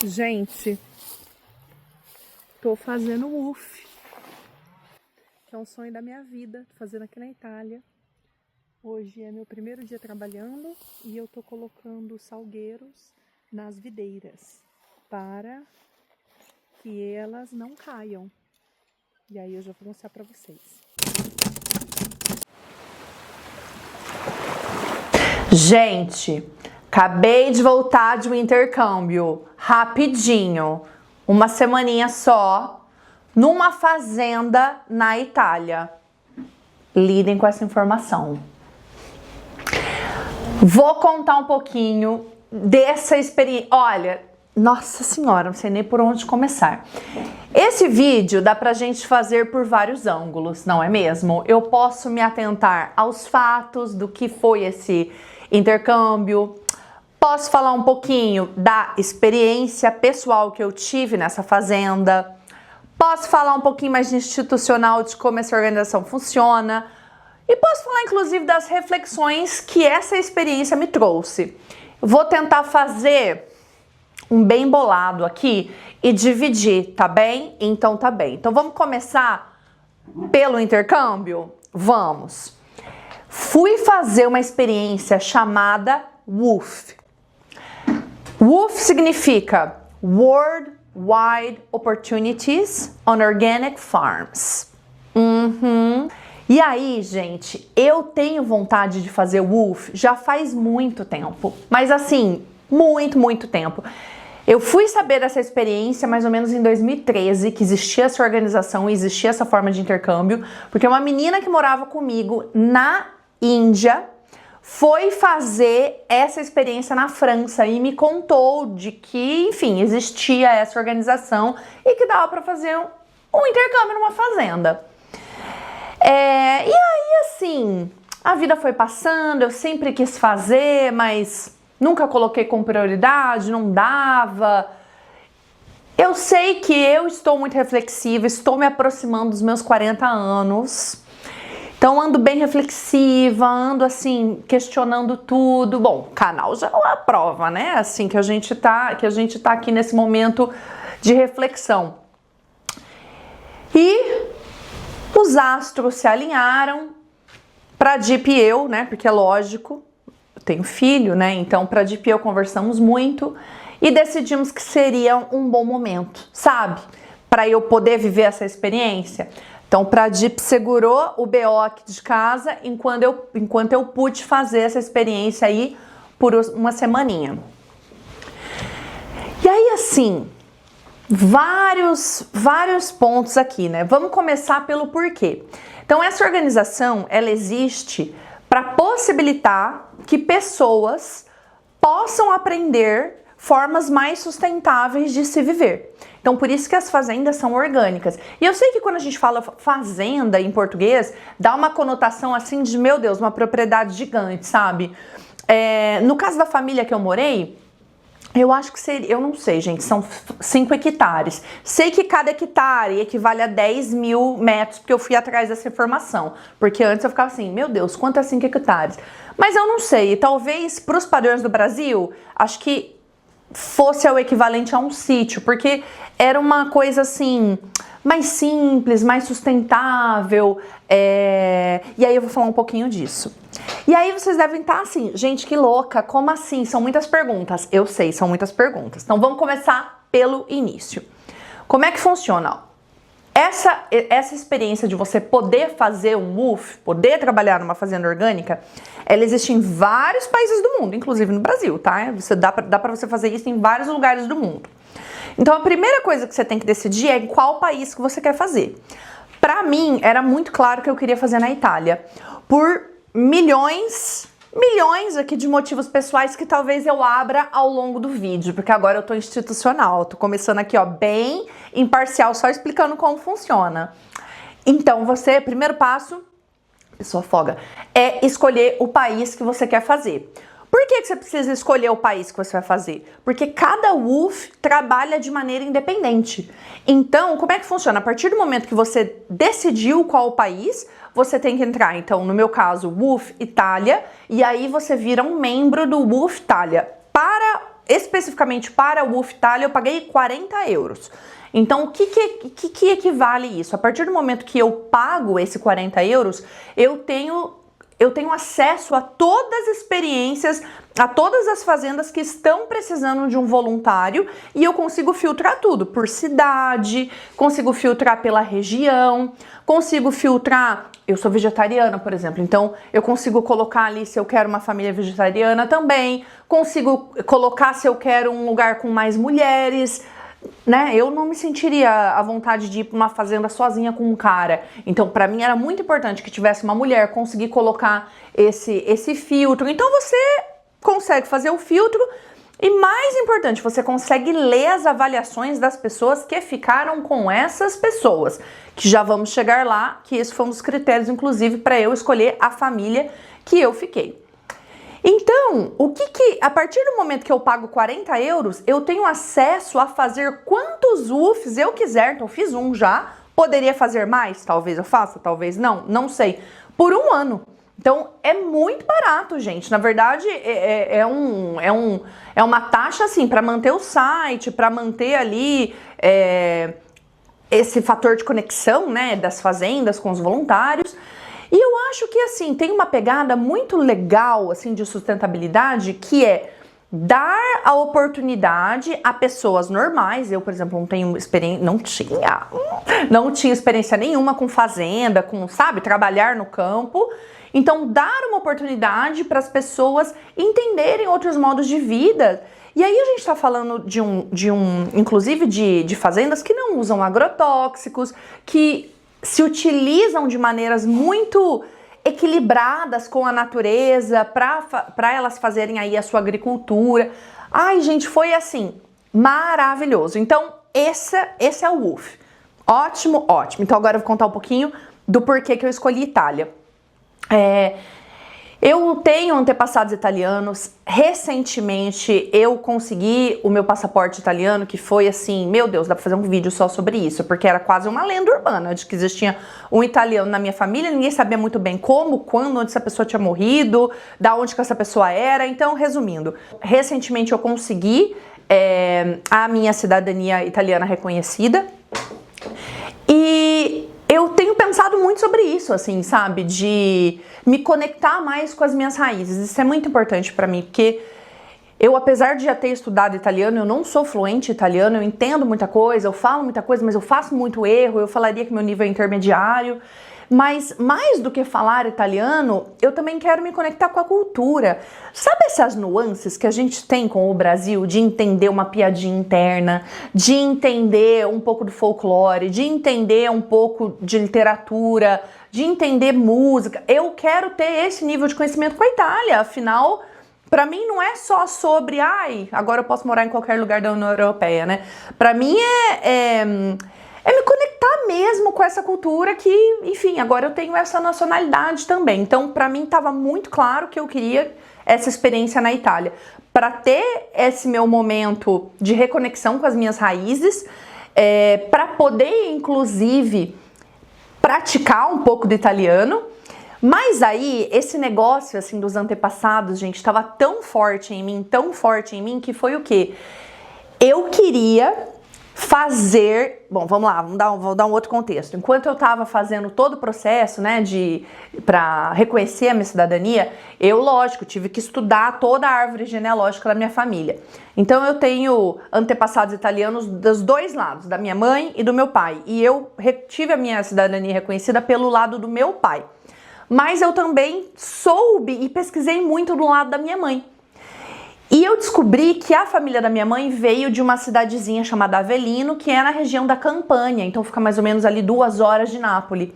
Gente, tô fazendo o UF, que é um sonho da minha vida, tô fazendo aqui na Itália. Hoje é meu primeiro dia trabalhando e eu tô colocando salgueiros nas videiras para que elas não caiam. E aí eu já vou mostrar para vocês. Gente, acabei de voltar de um intercâmbio, rapidinho, uma semaninha só, numa fazenda na Itália. Lidem com essa informação. Vou contar um pouquinho dessa experiência. Olha, nossa senhora, não sei nem por onde começar. Esse vídeo dá pra gente fazer por vários ângulos, não é mesmo? Eu posso me atentar aos fatos do que foi esse intercâmbio, posso falar um pouquinho da experiência pessoal que eu tive nessa fazenda, posso falar um pouquinho mais de institucional, de como essa organização funciona, e posso falar inclusive das reflexões que essa experiência me trouxe. Vou tentar fazer um bem bolado aqui e dividir, tá bem? Então tá bem. Então vamos começar pelo intercâmbio? Vamos. Fui fazer uma experiência chamada WWOOF. WWOOF significa Worldwide Opportunities on Organic Farms. E aí, gente, eu tenho vontade de fazer WWOOF já faz muito tempo, mas assim, muito tempo. Eu fui saber dessa experiência mais ou menos em 2013, que existia essa organização, existia essa forma de intercâmbio, porque uma menina que morava comigo na Índia foi fazer essa experiência na França e me contou de que, enfim, existia essa organização e que dava para fazer um intercâmbio numa fazenda. E aí, assim, a vida foi passando, eu sempre quis fazer, mas nunca coloquei como prioridade, não dava. Eu sei que eu estou muito reflexiva, estou me aproximando dos meus 40 anos. Então ando bem reflexiva, ando assim, questionando tudo. Bom, o canal já é uma prova, né? Assim, que a gente tá aqui nesse momento de reflexão. E os astros se alinharam pra Dip e eu, né? Porque é lógico, eu tenho filho, né? Então pra Dip e eu conversamos muito e decidimos que seria um bom momento, sabe? Para eu poder viver essa experiência. Então, pra Dip segurou o BO aqui de casa enquanto eu pude fazer essa experiência aí por uma semaninha. E aí, assim, vários pontos aqui, né? Vamos começar pelo porquê. Então, essa organização, ela existe para possibilitar que pessoas possam aprender formas mais sustentáveis de se viver. Então, por isso que as fazendas são orgânicas. E eu sei que quando a gente fala fazenda em português, dá uma conotação assim de, meu Deus, uma propriedade gigante, sabe? No caso da família que eu morei, eu acho que seria, eu não sei, gente, são 5 hectares. Sei que cada hectare equivale a 10 mil metros, porque eu fui atrás dessa informação. Porque antes eu ficava assim, meu Deus, quanto é 5 hectares? Mas eu não sei, talvez para os padrões do Brasil, acho que fosse o equivalente a um sítio, porque era uma coisa assim, mais simples, mais sustentável, e aí eu vou falar um pouquinho disso. E aí vocês devem estar assim, gente, que louca, como assim? São muitas perguntas. Eu sei, são muitas perguntas. Então vamos começar pelo início. Como é que funciona? Essa experiência de você poder fazer um WWOOF, poder trabalhar numa fazenda orgânica, ela existe em vários países do mundo, inclusive no Brasil, tá? Dá pra você fazer isso em vários lugares do mundo. Então a primeira coisa que você tem que decidir é em qual país que você quer fazer. Pra mim, era muito claro que eu queria fazer na Itália, por milhões aqui de motivos pessoais que talvez eu abra ao longo do vídeo, porque agora eu tô institucional, tô começando aqui, ó, bem imparcial, só explicando como funciona. Então, primeiro passo, pessoa folga, é escolher o país que você quer fazer. Por que você precisa escolher o país que você vai fazer? Porque cada WWOOF trabalha de maneira independente. Então, como é que funciona? A partir do momento que você decidiu qual o país, você tem que entrar, então, no meu caso, WWOOF Itália, e aí você vira um membro do WWOOF Itália. Para especificamente para o UF Itália, eu paguei 40 euros. Então, o que equivale isso? A partir do momento que eu pago esse 40 euros, eu tenho acesso a todas as experiências, a todas as fazendas que estão precisando de um voluntário e eu consigo filtrar tudo por cidade, consigo filtrar pela região, consigo filtrar. Eu sou vegetariana, por exemplo, então eu consigo colocar ali se eu quero uma família vegetariana também, consigo colocar se eu quero um lugar com mais mulheres, né? Eu não me sentiria à vontade de ir para uma fazenda sozinha com um cara. Então, para mim era muito importante que tivesse uma mulher, conseguir colocar esse filtro. Então, você consegue fazer o filtro e, mais importante, você consegue ler as avaliações das pessoas que ficaram com essas pessoas, que já vamos chegar lá, que esse foi um dos critérios, inclusive, para eu escolher a família que eu fiquei. Então, a partir do momento que eu pago 40 euros, eu tenho acesso a fazer quantos UFs eu quiser. Então, eu fiz um já, poderia fazer mais? Talvez eu faça, talvez não sei. Por um ano. Então, é muito barato, gente. Na verdade, é uma taxa, assim, para manter o site, para manter ali esse fator de conexão, né, das fazendas com os voluntários. E eu acho que, assim, tem uma pegada muito legal, assim, de sustentabilidade, que é dar a oportunidade a pessoas normais. Eu, por exemplo, não tenho experiência, não tinha experiência nenhuma com fazenda, com, sabe, trabalhar no campo. Então, dar uma oportunidade para as pessoas entenderem outros modos de vida. E aí a gente está falando inclusive de fazendas que não usam agrotóxicos, que se utilizam de maneiras muito equilibradas com a natureza para elas fazerem aí a sua agricultura. Ai, gente, foi assim, maravilhoso. Então, esse é o UF. Ótimo, ótimo. Então, agora eu vou contar um pouquinho do porquê que eu escolhi Itália. Eu tenho antepassados italianos. Recentemente eu consegui o meu passaporte italiano, que foi assim, meu Deus, dá pra fazer um vídeo só sobre isso, porque era quase uma lenda urbana de que existia um italiano na minha família, ninguém sabia muito bem como, quando, onde essa pessoa tinha morrido, da onde que essa pessoa era. Então, resumindo, recentemente eu consegui a minha cidadania italiana reconhecida e eu tenho pensado muito sobre isso, assim, sabe? De me conectar mais com as minhas raízes. Isso é muito importante pra mim, porque eu, apesar de já ter estudado italiano, eu não sou fluente em italiano, eu entendo muita coisa, eu falo muita coisa, mas eu faço muito erro, eu falaria que meu nível é intermediário. Mas mais do que falar italiano, eu também quero me conectar com a cultura. Sabe essas nuances que a gente tem com o Brasil, de entender uma piadinha interna, de entender um pouco do folclore, de entender um pouco de literatura, de entender música? Eu quero ter esse nível de conhecimento com a Itália, afinal, pra mim não é só sobre, agora eu posso morar em qualquer lugar da União Europeia, né? Pra mim é me conectar mesmo com essa cultura que, enfim, agora eu tenho essa nacionalidade também. Então, pra mim, tava muito claro que eu queria essa experiência na Itália. Pra ter esse meu momento de reconexão com as minhas raízes, pra poder, inclusive, praticar um pouco do italiano. Mas aí, esse negócio, assim, dos antepassados, gente, tava tão forte em mim, que foi o quê? Eu queria fazer, bom, vamos lá, vou dar um outro contexto. Enquanto eu estava fazendo todo o processo, né, para reconhecer a minha cidadania, eu, lógico, tive que estudar toda a árvore genealógica da minha família. Então eu tenho antepassados italianos dos dois lados, da minha mãe e do meu pai. E eu tive a minha cidadania reconhecida pelo lado do meu pai. Mas eu também soube e pesquisei muito do lado da minha mãe. E eu descobri que a família da minha mãe veio de uma cidadezinha chamada Avellino, que é na região da Campânia, então fica mais ou menos ali 2 horas de Nápoles.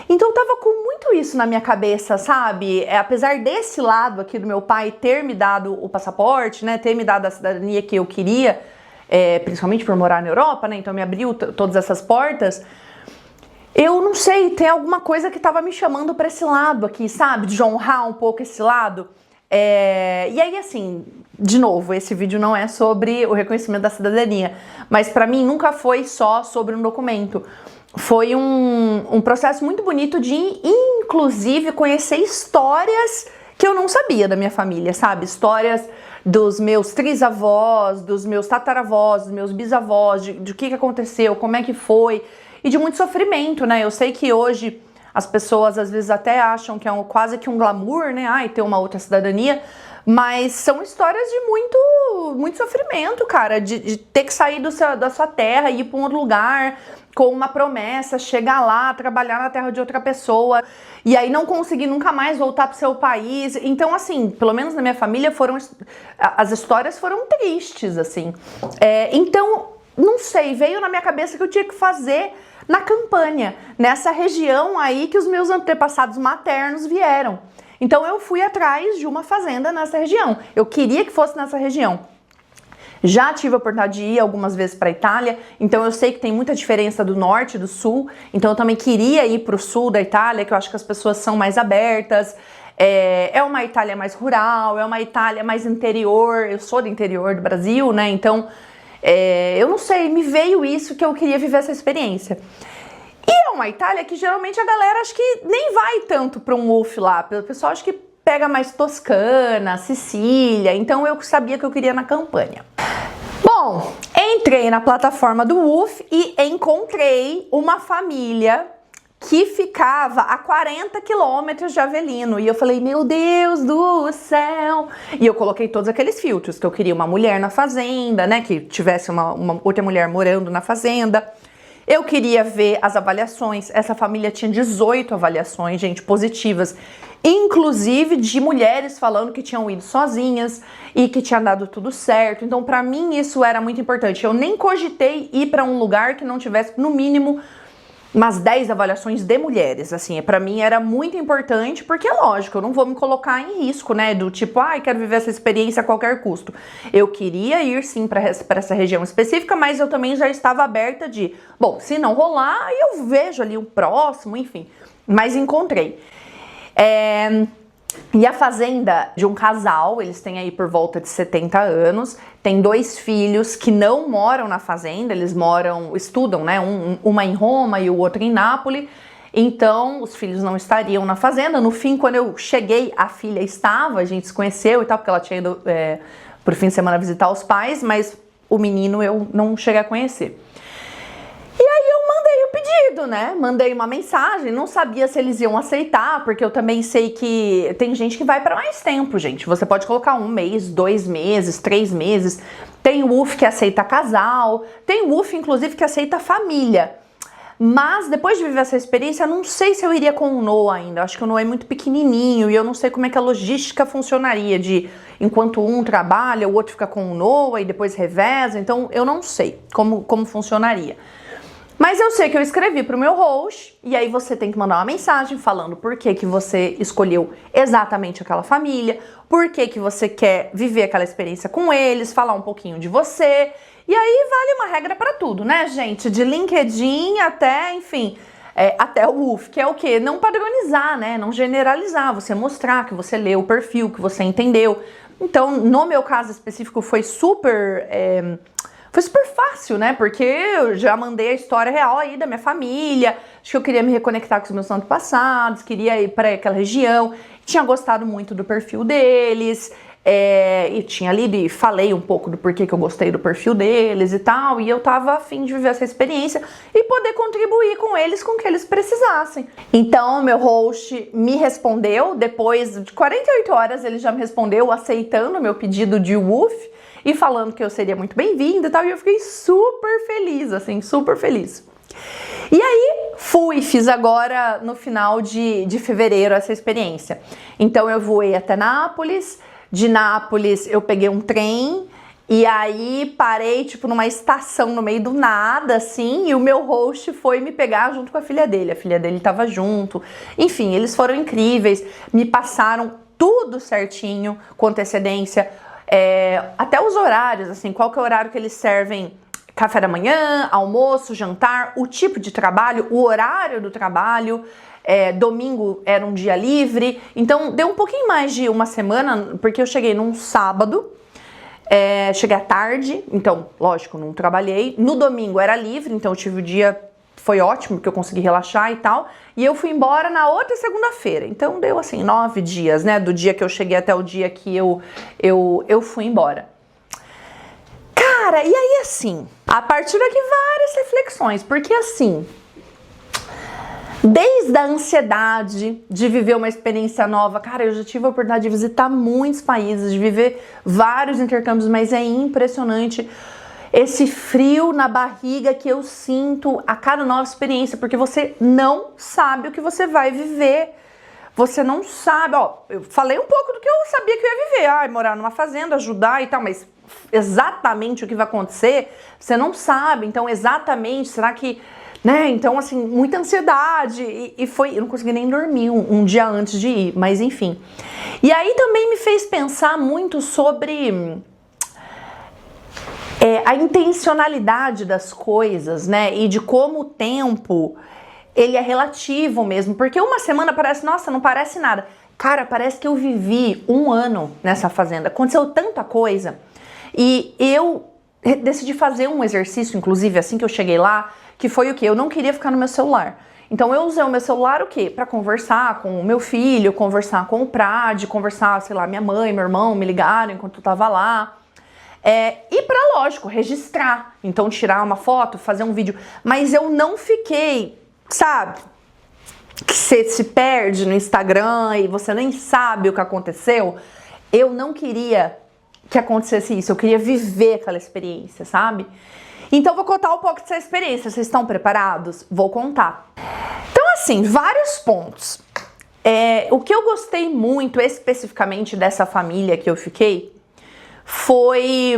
Então eu tava com muito isso na minha cabeça, sabe? Apesar desse lado aqui do meu pai ter me dado o passaporte, né, ter me dado a cidadania que eu queria, principalmente por morar na Europa, né, então me abriu todas essas portas. Eu não sei, tem alguma coisa que tava me chamando pra esse lado aqui, sabe? De honrar um pouco esse lado. E aí, assim, de novo, esse vídeo não é sobre o reconhecimento da cidadania, mas pra mim nunca foi só sobre um documento. Foi um processo muito bonito de, inclusive, conhecer histórias que eu não sabia da minha família, sabe? Histórias dos meus trisavós, dos meus tataravós, dos meus bisavós, de o que aconteceu, como é que foi, e de muito sofrimento, né? Eu sei que hoje as pessoas às vezes até acham que é quase que um glamour, né? Ai, ter uma outra cidadania, mas são histórias de muito sofrimento, cara, de ter que sair da sua terra e ir para um outro lugar com uma promessa, chegar lá, trabalhar na terra de outra pessoa e aí não conseguir nunca mais voltar pro seu país. Então, assim, pelo menos na minha família as histórias foram tristes, assim. Então, não sei, veio na minha cabeça que eu tinha que fazer na campanha, nessa região aí que os meus antepassados maternos vieram. Então eu fui atrás de uma fazenda nessa região. Eu queria que fosse nessa região. Já tive a oportunidade de ir algumas vezes para a Itália, então eu sei que tem muita diferença do norte e do sul, então eu também queria ir para o sul da Itália, que eu acho que as pessoas são mais abertas, é uma Itália mais rural, é uma Itália mais interior, eu sou do interior do Brasil, né, então eu não sei, me veio isso que eu queria viver essa experiência. E é uma Itália que geralmente a galera acho que nem vai tanto para um UF lá, o pessoal acho que pega mais Toscana, Sicília, então eu sabia que eu queria na campanha. Bom, entrei na plataforma do UF e encontrei uma família que ficava a 40 quilômetros de Avelino. E eu falei, meu Deus do céu! E eu coloquei todos aqueles filtros, que eu queria uma mulher na fazenda, né? Que tivesse uma outra mulher morando na fazenda. Eu queria ver as avaliações. Essa família tinha 18 avaliações, gente, positivas. Inclusive de mulheres falando que tinham ido sozinhas e que tinha dado tudo certo. Então, pra mim, isso era muito importante. Eu nem cogitei ir pra um lugar que não tivesse, no mínimo, umas 10 avaliações de mulheres. Assim, pra mim era muito importante, porque é lógico, eu não vou me colocar em risco, né? Do tipo, quero viver essa experiência a qualquer custo. Eu queria ir, sim, pra essa região específica, mas eu também já estava aberta de, bom, se não rolar, aí eu vejo ali o próximo, enfim. Mas encontrei. E a fazenda de um casal, eles têm aí por volta de 70 anos, tem 2 filhos que não moram na fazenda, eles estudam, né? Uma em Roma e o outro em Nápoles, então os filhos não estariam na fazenda. No fim, quando eu cheguei, a filha estava, a gente se conheceu e tal, porque ela tinha ido pro fim de semana visitar os pais, mas o menino eu não cheguei a conhecer. E aí eu mandei o pedido, né? Mandei uma mensagem, não sabia se eles iam aceitar, porque eu também sei que tem gente que vai para mais tempo, gente. Você pode colocar 1 mês, 2 meses, 3 meses. Tem o UF que aceita casal, tem o UF, inclusive, que aceita família. Mas depois de viver essa experiência, eu não sei se eu iria com o Noah ainda. Eu acho que o Noah é muito pequenininho e eu não sei como é que a logística funcionaria de enquanto um trabalha, o outro fica com o Noah e depois reveza. Então eu não sei como funcionaria. Mas eu sei que eu escrevi pro meu host, e aí você tem que mandar uma mensagem falando por que você escolheu exatamente aquela família, por que você quer viver aquela experiência com eles, falar um pouquinho de você. E aí vale uma regra para tudo, né, gente? De LinkedIn até, enfim, até o UF, que é o quê? Não padronizar, né? Não generalizar, você mostrar que você leu o perfil, que você entendeu. Então, no meu caso específico, foi super fácil, né? Porque eu já mandei a história real aí da minha família, acho que eu queria me reconectar com os meus antepassados, queria ir para aquela região, tinha gostado muito do perfil deles, e tinha lido e falei um pouco do porquê que eu gostei do perfil deles e tal, e eu tava a fim de viver essa experiência e poder contribuir com eles com o que eles precisassem. Então, meu host me respondeu, depois de 48 horas ele já me respondeu aceitando o meu pedido de UF, e falando que eu seria muito bem-vinda e tal, e eu fiquei super feliz, assim, super feliz. E aí, fiz agora no final de fevereiro essa experiência. Então eu voei até Nápoles, de Nápoles eu peguei um trem, e aí parei, tipo, numa estação no meio do nada, assim, e o meu host foi me pegar junto com a filha dele tava junto, enfim, eles foram incríveis, me passaram tudo certinho, com antecedência, até os horários, assim, qual que é o horário que eles servem café da manhã, almoço, jantar, o tipo de trabalho, o horário do trabalho, domingo era um dia livre, então deu um pouquinho mais de uma semana, porque eu cheguei num sábado, cheguei à tarde, então, lógico, não trabalhei, no domingo era livre, então eu tive o dia foi ótimo, porque eu consegui relaxar e tal. E eu fui embora na outra segunda-feira. Então deu assim 9 dias, né? Do dia que eu cheguei até o dia que eu fui embora. Cara, e aí assim, a partir daqui várias reflexões, porque assim, desde a ansiedade de viver uma experiência nova, cara, eu já tive a oportunidade de visitar muitos países, de viver vários intercâmbios, mas é impressionante esse frio na barriga que eu sinto a cada nova experiência, porque você não sabe o que você vai viver. Você não sabe, ó, eu falei um pouco do que eu sabia que eu ia viver, morar numa fazenda, ajudar e tal, mas exatamente o que vai acontecer, você não sabe. Então, exatamente, será que, né? Então, assim, muita ansiedade e foi, eu não consegui nem dormir um dia antes de ir, mas enfim. E aí também me fez pensar muito sobre a intencionalidade das coisas, né? E de como o tempo, ele é relativo mesmo, porque uma semana parece, nossa, não parece nada. Cara, parece que eu vivi 1 ano nessa fazenda, aconteceu tanta coisa. E eu decidi fazer um exercício, inclusive, assim que eu cheguei lá, que foi o quê? Eu não queria ficar no meu celular. Então eu usei o meu celular o quê? Para conversar com o meu filho, conversar com o Prade, conversar, sei lá, minha mãe, meu irmão me ligaram enquanto eu tava lá. E pra, lógico, registrar. Então tirar uma foto, fazer um vídeo. Mas eu não fiquei, sabe, que você se perde no Instagram e você nem sabe o que aconteceu. Eu não queria que acontecesse isso, eu queria viver aquela experiência, sabe? Então vou contar um pouco dessa experiência, vocês estão preparados? Vou contar. Então assim, vários pontos. O que eu gostei muito especificamente dessa família que eu fiquei foi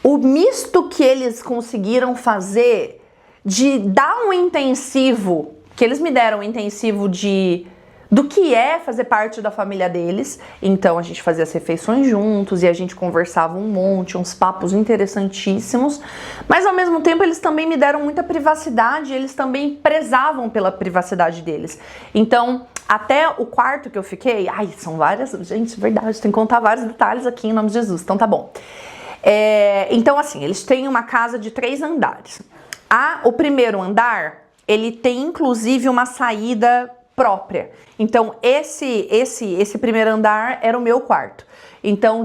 o misto que eles conseguiram fazer de dar um intensivo, que eles me deram um intensivo do que é fazer parte da família deles. Então a gente fazia as refeições juntos e a gente conversava um monte, uns papos interessantíssimos, mas ao mesmo tempo eles também me deram muita privacidade, eles também prezavam pela privacidade deles. Então até o quarto que eu fiquei, são várias, gente, verdade, tem que contar vários detalhes aqui em nome de Jesus, então tá bom. Então assim, eles têm uma casa de 3 andares. O primeiro andar, ele tem inclusive uma saída própria. Então esse primeiro andar era o meu quarto. Então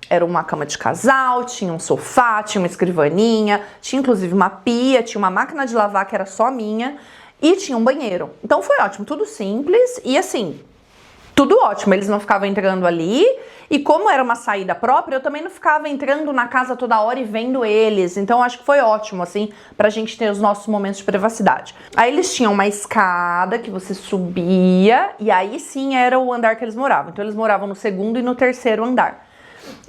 era uma cama de casal, tinha um sofá, tinha uma escrivaninha, tinha inclusive uma pia, tinha uma máquina de lavar que era só minha e tinha um banheiro. Então foi ótimo, tudo simples e assim, tudo ótimo. Eles não ficavam entrando ali e como era uma saída própria, eu também não ficava entrando na casa toda hora e vendo eles. Então acho que foi ótimo, assim, pra gente ter os nossos momentos de privacidade. Aí eles tinham uma escada que você subia e aí sim era o andar que eles moravam. Então eles moravam no 2º e no 3º andar.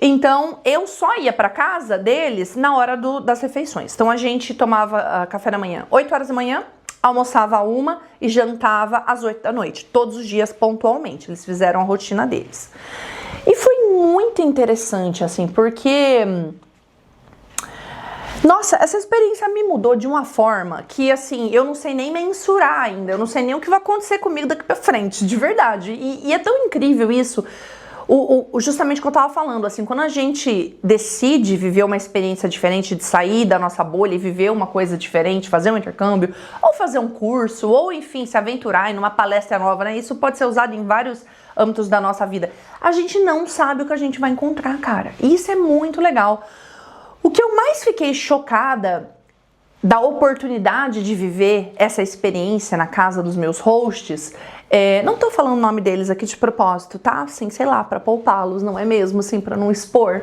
Então eu só ia pra casa deles na hora das refeições. Então a gente tomava café da manhã 8 horas da manhã, almoçava à 1 e jantava às 8 da noite. Todos os dias pontualmente. Eles fizeram a rotina deles. E foi muito interessante, assim, porque nossa, essa experiência me mudou de uma forma que, assim, eu não sei nem mensurar ainda, eu não sei nem o que vai acontecer comigo daqui pra frente, de verdade. E é tão incrível isso, justamente o que eu tava falando, assim, quando a gente decide viver uma experiência diferente, de sair da nossa bolha e viver uma coisa diferente, fazer um intercâmbio, ou fazer um curso, ou enfim, se aventurar em uma palestra nova, né? Isso pode ser usado em vários âmbitos da nossa vida. A gente não sabe o que a gente vai encontrar, cara. E isso é muito legal. O que eu mais fiquei chocada da oportunidade de viver essa experiência na casa dos meus hosts, não tô falando o nome deles aqui de propósito, tá? Assim, sei lá, pra poupá-los, não é mesmo? Assim, pra não expor.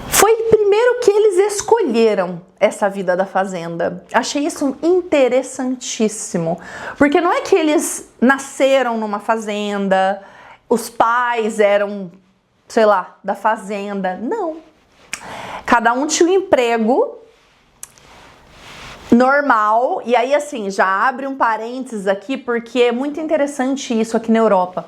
Foi primeiro que eles escolheram essa vida da fazenda. Achei isso interessantíssimo. Porque não é que eles nasceram numa fazenda, os pais eram, sei lá, da fazenda. Não. Cada um tinha um emprego normal. E aí, assim, já abre um parênteses aqui, porque é muito interessante isso aqui na Europa.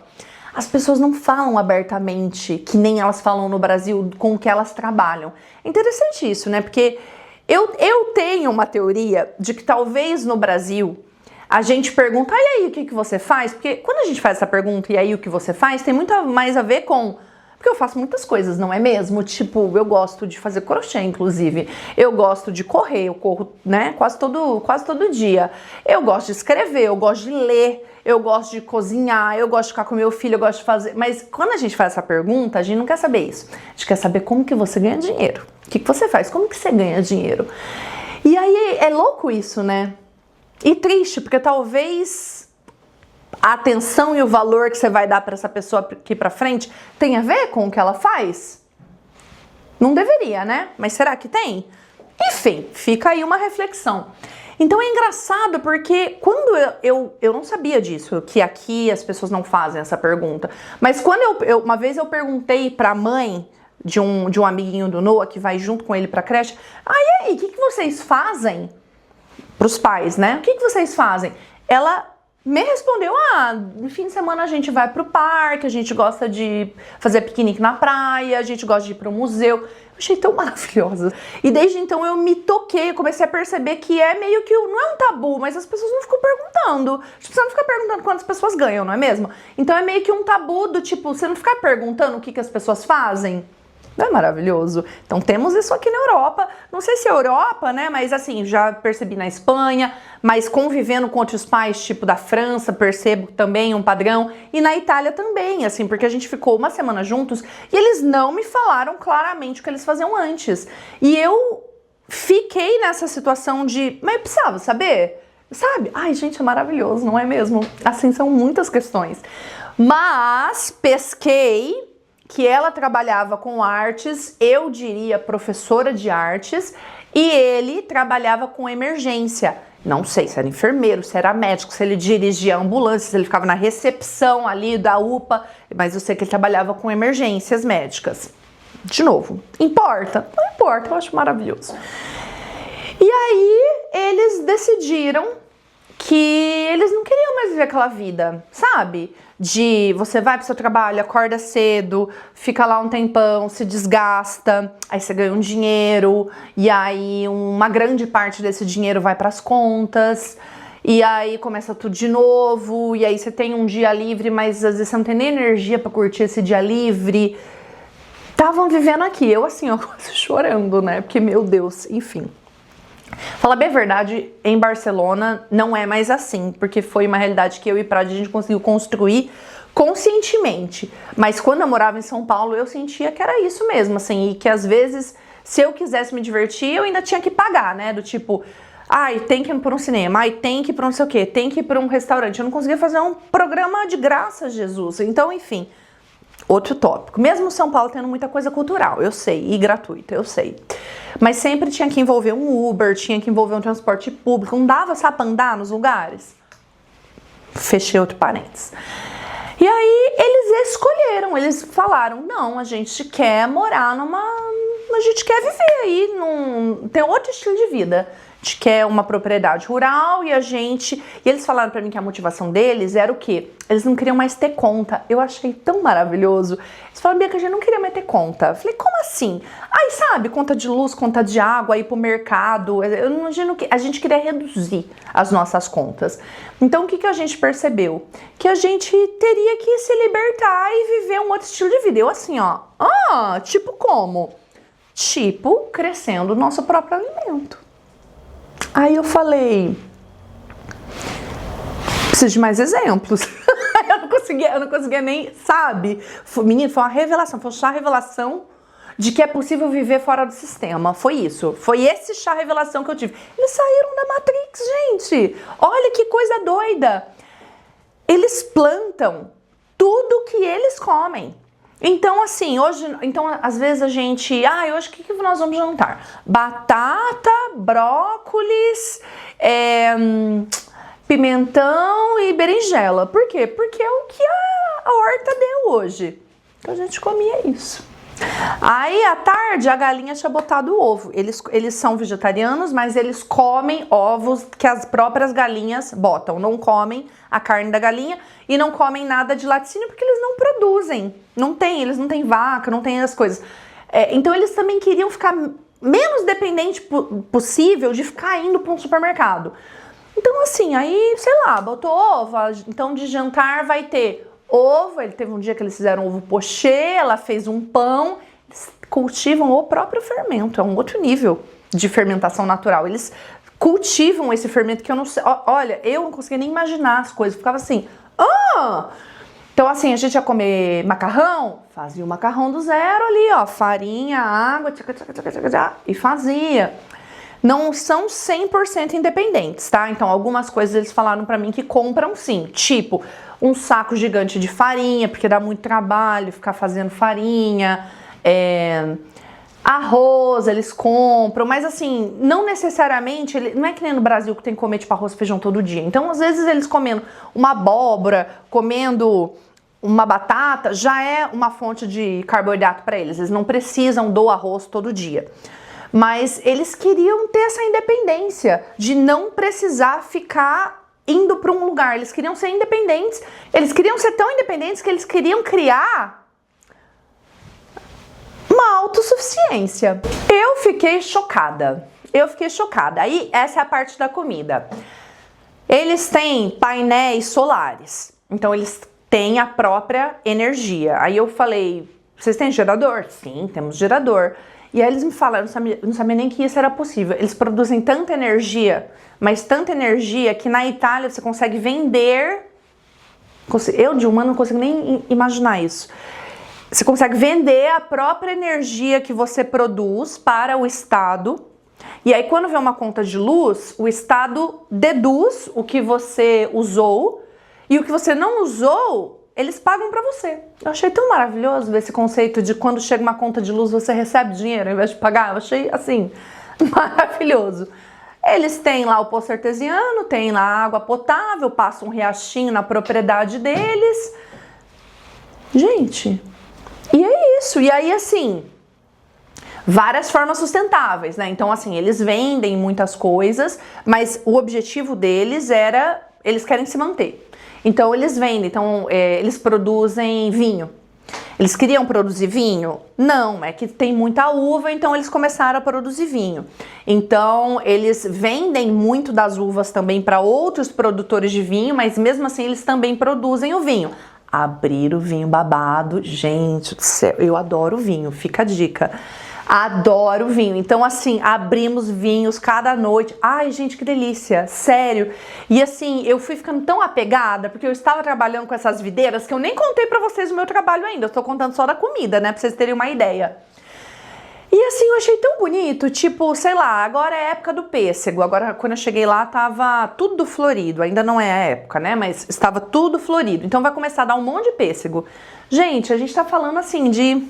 As pessoas não falam abertamente, que nem elas falam no Brasil, com o que elas trabalham. É interessante isso, né? Porque eu tenho uma teoria de que talvez no Brasil a gente pergunta, e aí, o que você faz? Porque quando a gente faz essa pergunta, e aí, o que você faz? Tem muito mais a ver com... Porque eu faço muitas coisas, não é mesmo? Tipo, eu gosto de fazer crochê, inclusive. Eu gosto de correr, eu corro, né, quase todo dia. Eu gosto de escrever, eu gosto de ler, eu gosto de cozinhar, eu gosto de ficar com meu filho, eu gosto de fazer... Mas quando a gente faz essa pergunta, a gente não quer saber isso. A gente quer saber como que você ganha dinheiro. O que você faz? Como que você ganha dinheiro? E aí é louco isso, né? E triste, porque talvez a atenção e o valor que você vai dar para essa pessoa aqui pra frente tem a ver com o que ela faz? Não deveria, né? Mas será que tem? Enfim, fica aí uma reflexão. Então é engraçado porque quando eu não sabia disso, que aqui as pessoas não fazem essa pergunta, mas quando uma vez eu perguntei pra mãe de um amiguinho do Noah que vai junto com ele pra creche, e aí, o que vocês fazem? Pros pais, né? O que vocês fazem? Ela me respondeu, no fim de semana a gente vai pro parque, a gente gosta de fazer piquenique na praia, a gente gosta de ir pro museu. Eu achei tão maravilhosa. E desde então eu me toquei, eu comecei a perceber que é meio que, não é um tabu, mas as pessoas não ficam perguntando. Você não fica perguntando quantas pessoas ganham, não é mesmo? Então é meio que um tabu do tipo, você não ficar perguntando o que as pessoas fazem. Não é maravilhoso? Então temos isso aqui na Europa, não sei se é Europa, né, mas assim, já percebi na Espanha, mas convivendo com outros pais, tipo da França, percebo também um padrão, e na Itália também, assim, porque a gente ficou uma semana juntos e eles não me falaram claramente o que eles faziam antes. E eu fiquei nessa situação de, mas eu precisava saber, sabe? Ai, gente, é maravilhoso, não é mesmo? Assim, são muitas questões. Mas pesquei que ela trabalhava com artes, eu diria professora de artes, e ele trabalhava com emergência. Não sei se era enfermeiro, se era médico, se ele dirigia a ambulância, se ele ficava na recepção ali da UPA, mas eu sei que ele trabalhava com emergências médicas. De novo, importa? Não importa, eu acho maravilhoso. E aí eles decidiram que eles não queriam mais viver aquela vida, sabe? De você vai pro seu trabalho, acorda cedo, fica lá um tempão, se desgasta, aí você ganha um dinheiro, e aí uma grande parte desse dinheiro vai pras contas, e aí começa tudo de novo, e aí você tem um dia livre, mas às vezes você não tem nem energia pra curtir esse dia livre. Estavam vivendo aqui, eu assim, ó, quase chorando, né? Porque, meu Deus, enfim. Falar bem a verdade, em Barcelona não é mais assim, porque foi uma realidade que eu e Prade a gente conseguiu construir conscientemente. Mas quando eu morava em São Paulo, eu sentia que era isso mesmo, assim, e que às vezes, se eu quisesse me divertir, eu ainda tinha que pagar, né? Do tipo, tem que ir para um cinema, tem que ir para não sei o quê, tem que ir para um restaurante. Eu não conseguia fazer um programa de graça, Jesus. Então, enfim, outro tópico. Mesmo São Paulo tendo muita coisa cultural, eu sei, e gratuita, eu sei. Mas sempre tinha que envolver um Uber, tinha que envolver um transporte público, não dava, sabe, pra andar nos lugares? Fechei outro parênteses. E aí eles escolheram, eles falaram, não, a gente quer morar a gente quer viver aí, tem outro estilo de vida. A gente quer uma propriedade rural e eles falaram pra mim que a motivação deles era o quê? Eles não queriam mais ter conta. Eu achei tão maravilhoso. Eles falaram, Bia, que a gente não queria mais ter conta. Eu falei, como assim? Sabe, conta de luz, conta de água, ir pro mercado. Eu não imagino que a gente queria reduzir as nossas contas. Então, o que a gente percebeu? Que a gente teria que se libertar e viver um outro estilo de vida. Eu assim, ó, tipo como? Tipo, crescendo o nosso próprio alimento. Aí eu falei, preciso de mais exemplos. eu não conseguia nem, sabe? Menino, foi uma revelação, foi um chá revelação de que é possível viver fora do sistema. Foi isso, foi esse chá revelação que eu tive. Eles saíram da Matrix, gente. Olha que coisa doida. Eles plantam tudo que eles comem. Então, assim, às vezes a gente... hoje o que nós vamos jantar? Batata, brócolis, pimentão e berinjela. Por quê? Porque é o que a horta deu hoje. Então a gente comia isso. Aí, à tarde, a galinha tinha botado o ovo. Eles são vegetarianos, mas eles comem ovos que as próprias galinhas botam. Não comem a carne da galinha e não comem nada de laticínio porque eles não produzem. Eles não têm vaca, não têm as coisas. Então, eles também queriam ficar menos dependente possível de ficar indo para um supermercado. Então, assim, aí, sei lá, botou ovo. Então, de jantar vai ter ovo, ele teve um dia que eles fizeram ovo pochê, ela fez um pão. Eles cultivam o próprio fermento, é um outro nível de fermentação natural. Eles cultivam esse fermento que eu não sei. Olha, eu não conseguia nem imaginar as coisas, ficava assim, Então assim, a gente ia comer macarrão, fazia o macarrão do zero ali, ó, farinha, água, e fazia. Não são 100% independentes, tá? Então algumas coisas eles falaram pra mim que compram sim, tipo um saco gigante de farinha, porque dá muito trabalho ficar fazendo farinha, arroz eles compram, mas assim, não necessariamente, não é que nem no Brasil que tem que comer tipo arroz e feijão todo dia. Então às vezes eles comendo uma abóbora, comendo uma batata, já é uma fonte de carboidrato para eles. Eles não precisam do arroz todo dia. Mas eles queriam ter essa independência de não precisar ficar indo para um lugar. Eles queriam ser independentes. Eles queriam ser tão independentes que eles queriam criar uma autossuficiência. Eu fiquei chocada. Aí essa é a parte da comida. Eles têm painéis solares. Então eles têm a própria energia. Aí eu falei, vocês têm gerador? Sim, temos gerador. E aí eles me falaram, eu não sabia nem que isso era possível. Eles produzem tanta energia, mas tanta energia que na Itália você consegue vender. Eu de humano não consigo nem imaginar isso. Você consegue vender a própria energia que você produz para o Estado. E aí quando vem uma conta de luz, o Estado deduz o que você usou e o que você não usou, eles pagam pra você. Eu achei tão maravilhoso esse conceito de quando chega uma conta de luz você recebe dinheiro ao invés de pagar. Eu achei, assim, maravilhoso. Eles têm lá o poço artesiano, tem lá água potável, passa um riachinho na propriedade deles. Gente, e é isso. E aí, assim, várias formas sustentáveis, né? Então, assim, eles vendem muitas coisas, mas o objetivo deles era, eles querem se manter. Então eles vendem, eles produzem vinho. Eles queriam produzir vinho? Não, é que tem muita uva, então eles começaram a produzir vinho. Então eles vendem muito das uvas também para outros produtores de vinho, mas mesmo assim eles também produzem o vinho. Abrir o vinho babado, gente do céu, eu adoro vinho, fica a dica. Adoro vinho. Então, assim, abrimos vinhos cada noite. Ai, gente, que delícia. Sério. E assim, eu fui ficando tão apegada, porque eu estava trabalhando com essas videiras que eu nem contei pra vocês o meu trabalho ainda. Eu tô contando só da comida, né? Pra vocês terem uma ideia. E assim, eu achei tão bonito. Tipo, sei lá, agora é a época do pêssego. Agora, quando eu cheguei lá, tava tudo florido. Ainda não é a época, né? Mas estava tudo florido. Então vai começar a dar um monte de pêssego. Gente, a gente tá falando assim de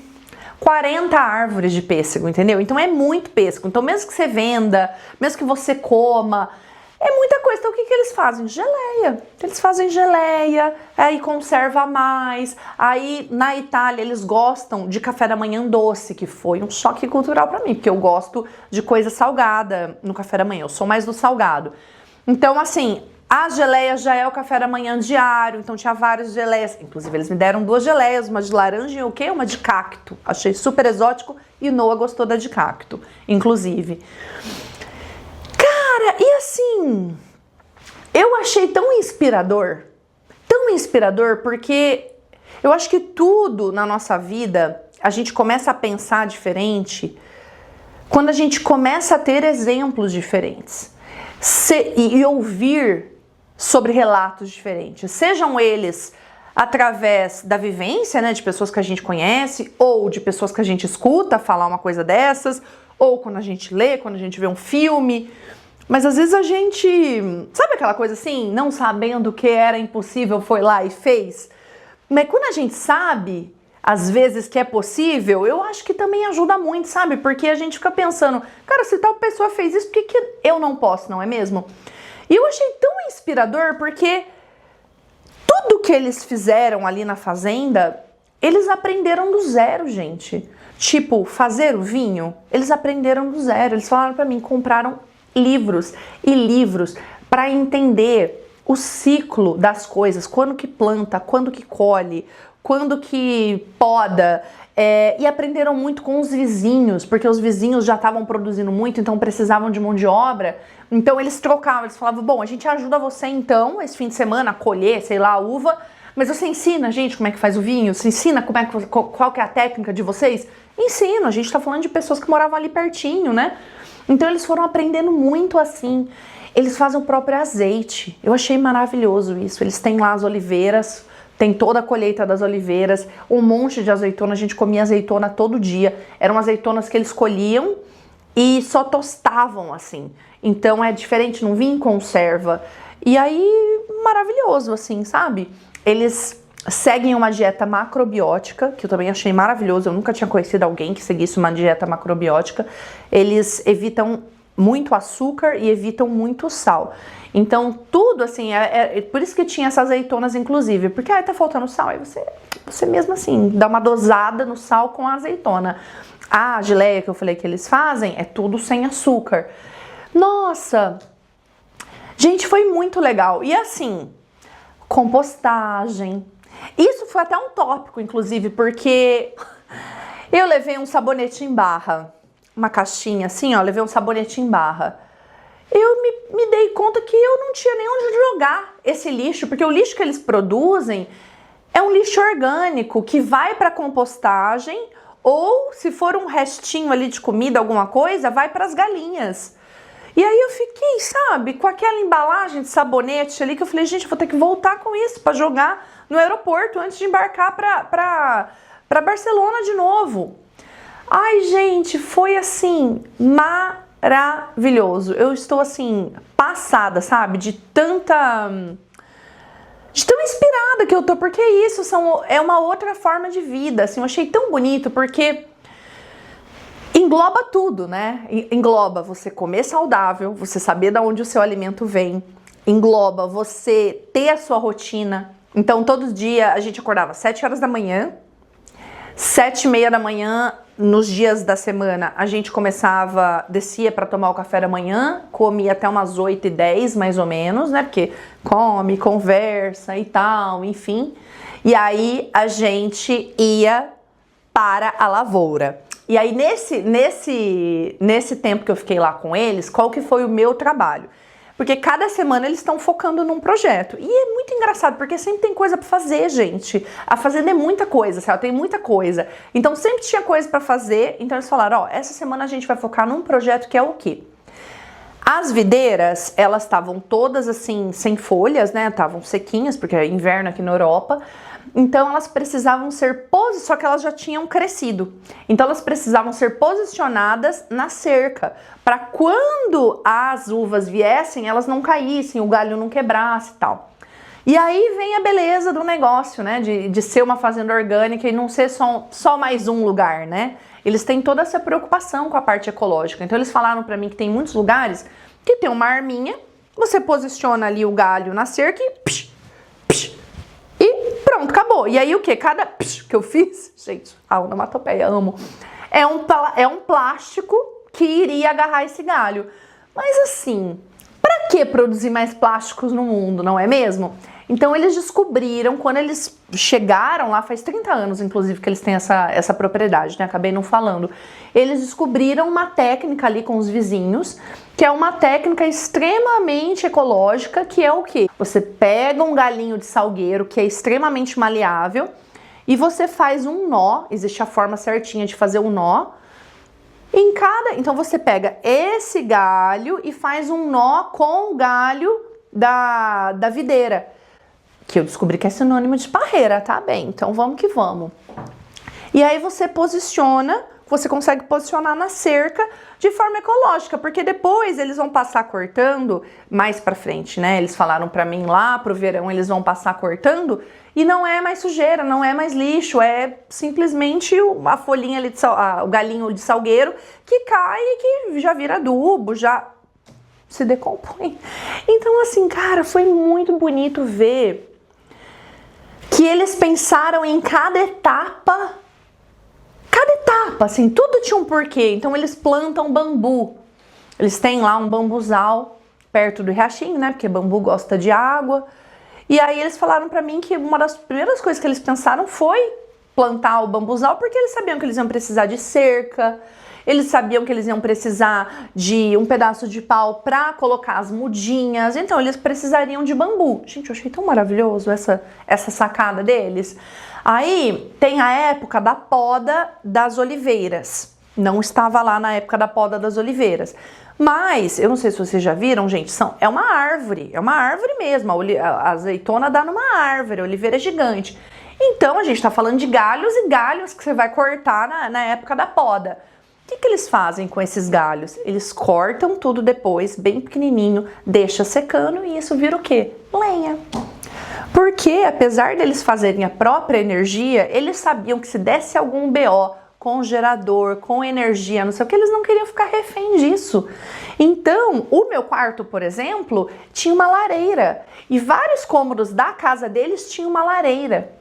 40 árvores de pêssego, entendeu? Então é muito pêssego. Então mesmo que você venda, mesmo que você coma, é muita coisa. Então o que eles fazem? Geleia. Eles fazem geleia, aí conserva mais. Aí na Itália eles gostam de café da manhã doce, que foi um choque cultural pra mim, porque eu gosto de coisa salgada no café da manhã. Eu sou mais do salgado. Então assim, a geleia já é o café da manhã diário, então tinha várias geleias. Inclusive, eles me deram 2 geleias, uma de laranja e o quê? Uma de cacto. Achei super exótico e Noah gostou da de cacto, inclusive. Cara, e assim, eu achei tão inspirador porque eu acho que tudo na nossa vida, a gente começa a pensar diferente quando a gente começa a ter exemplos diferentes e ouvir sobre relatos diferentes, sejam eles através da vivência, né, de pessoas que a gente conhece, ou de pessoas que a gente escuta falar uma coisa dessas, ou quando a gente lê, quando a gente vê um filme. Mas às vezes a gente, sabe aquela coisa assim, não sabendo o que era impossível, foi lá e fez? Mas quando a gente sabe, às vezes, que é possível, eu acho que também ajuda muito, sabe? Porque a gente fica pensando, cara, se tal pessoa fez isso, por que eu não posso, não é mesmo? E eu achei tão inspirador porque tudo que eles fizeram ali na fazenda, eles aprenderam do zero, gente. Tipo, fazer o vinho, eles aprenderam do zero. Eles falaram pra mim, compraram livros e livros para entender o ciclo das coisas, quando que planta, quando que colhe, quando que poda. E aprenderam muito com os vizinhos, porque os vizinhos já estavam produzindo muito, então precisavam de mão de obra. Então eles trocavam, eles falavam, bom, a gente ajuda você então, esse fim de semana, a colher, sei lá, a uva, mas você ensina a gente como é que faz o vinho? Você ensina qual que é a técnica de vocês? Ensino, a gente tá falando de pessoas que moravam ali pertinho, né? Então eles foram aprendendo muito assim. Eles fazem o próprio azeite. Eu achei maravilhoso isso. Eles têm lá as oliveiras, tem toda a colheita das oliveiras, um monte de azeitona. A gente comia azeitona todo dia. Eram azeitonas que eles colhiam e só tostavam assim. Então é diferente, não vinha em conserva. E aí, maravilhoso assim, sabe? Eles seguem uma dieta macrobiótica, que eu também achei maravilhoso. Eu nunca tinha conhecido alguém que seguisse uma dieta macrobiótica. Eles evitam muito açúcar e evitam muito sal. Então, tudo assim, por isso que tinha essas azeitonas, inclusive, porque tá faltando sal, aí você mesmo assim, dá uma dosada no sal com a azeitona. A geleia que eu falei que eles fazem é tudo sem açúcar. Nossa! Gente, foi muito legal. E assim, compostagem. Isso foi até um tópico, inclusive, porque eu levei um sabonete em barra. Uma caixinha assim, ó, levei um sabonete em barra. Eu me dei conta que eu não tinha nem onde jogar esse lixo, porque o lixo que eles produzem é um lixo orgânico que vai para compostagem ou, se for um restinho ali de comida, alguma coisa, vai para as galinhas. E aí eu fiquei, sabe, com aquela embalagem de sabonete ali que eu falei, gente, eu vou ter que voltar com isso para jogar no aeroporto antes de embarcar para Barcelona de novo. Ai, gente, foi assim, maravilhoso. Eu estou assim, passada, sabe, de tão inspirada que eu tô, porque isso é uma outra forma de vida, assim, eu achei tão bonito, porque engloba tudo, né? Engloba você comer saudável, você saber de onde o seu alimento vem, engloba você ter a sua rotina. Então, todo dia a gente acordava às 7 horas da manhã, 7h30 da manhã, nos dias da semana, a gente descia para tomar o café da manhã, comia até umas 8h10, mais ou menos, né? Porque come, conversa e tal, enfim. E aí a gente ia para a lavoura. E aí nesse tempo que eu fiquei lá com eles, qual que foi o meu trabalho? Porque cada semana eles estão focando num projeto. E é muito engraçado, porque sempre tem coisa pra fazer, gente. A fazenda é muita coisa, sabe? Tem muita coisa. Então sempre tinha coisa pra fazer. Então eles falaram, ó, essa semana a gente vai focar num projeto que é o quê? As videiras, elas estavam todas assim, sem folhas, né? Estavam sequinhas, porque é inverno aqui na Europa. Então elas precisavam ser só que elas já tinham crescido. Então elas precisavam ser posicionadas na cerca, para quando as uvas viessem, elas não caíssem, o galho não quebrasse e tal. E aí vem a beleza do negócio, né? De ser uma fazenda orgânica e não ser só mais um lugar, né? Eles têm toda essa preocupação com a parte ecológica. Então eles falaram para mim que tem muitos lugares que tem uma arminha, você posiciona ali o galho na cerca e pronto, acabou. E aí o que? Cada que eu fiz, gente, a onomatopeia, amo, é um plástico que iria agarrar esse galho. Mas assim, pra que produzir mais plásticos no mundo, não é mesmo? Então eles descobriram, quando eles chegaram lá, faz 30 anos inclusive que eles têm essa propriedade, né? Acabei não falando. Eles descobriram uma técnica ali com os vizinhos, que é uma técnica extremamente ecológica, que é o quê? Você pega um galinho de salgueiro, que é extremamente maleável, e você faz um nó, existe a forma certinha de fazer um nó, então você pega esse galho e faz um nó com o galho da videira, que eu descobri que é sinônimo de parreira, tá bem? Então vamos que vamos. E aí você consegue posicionar na cerca de forma ecológica, porque depois eles vão passar cortando mais pra frente, né? Eles falaram pra mim lá pro verão, eles vão passar cortando e não é mais sujeira, não é mais lixo, é simplesmente a folhinha ali, o galinho de salgueiro que cai e que já vira adubo, já se decompõe. Então assim, cara, foi muito bonito ver que eles pensaram em cada etapa, assim, tudo tinha um porquê. Então eles plantam bambu, eles têm lá um bambuzal perto do riachinho, né, porque bambu gosta de água. E aí eles falaram pra mim que uma das primeiras coisas que eles pensaram foi plantar o bambuzal, porque eles sabiam que eles iam precisar de cerca, eles sabiam que eles iam precisar de um pedaço de pau para colocar as mudinhas, então eles precisariam de bambu. Gente, eu achei tão maravilhoso essa sacada deles. Aí tem a época da poda das oliveiras. Não estava lá na época da poda das oliveiras. Mas, eu não sei se vocês já viram, gente, é uma árvore mesmo. A azeitona dá numa árvore, a oliveira é gigante. Então, a gente tá falando de galhos e galhos que você vai cortar na época da poda. O que eles fazem com esses galhos? Eles cortam tudo depois, bem pequenininho, deixa secando e isso vira o quê? Lenha. Porque, apesar deles fazerem a própria energia, eles sabiam que se desse algum BO, com gerador, com energia, não sei o que, eles não queriam ficar refém disso. Então, o meu quarto, por exemplo, tinha uma lareira. E vários cômodos da casa deles tinham uma lareira.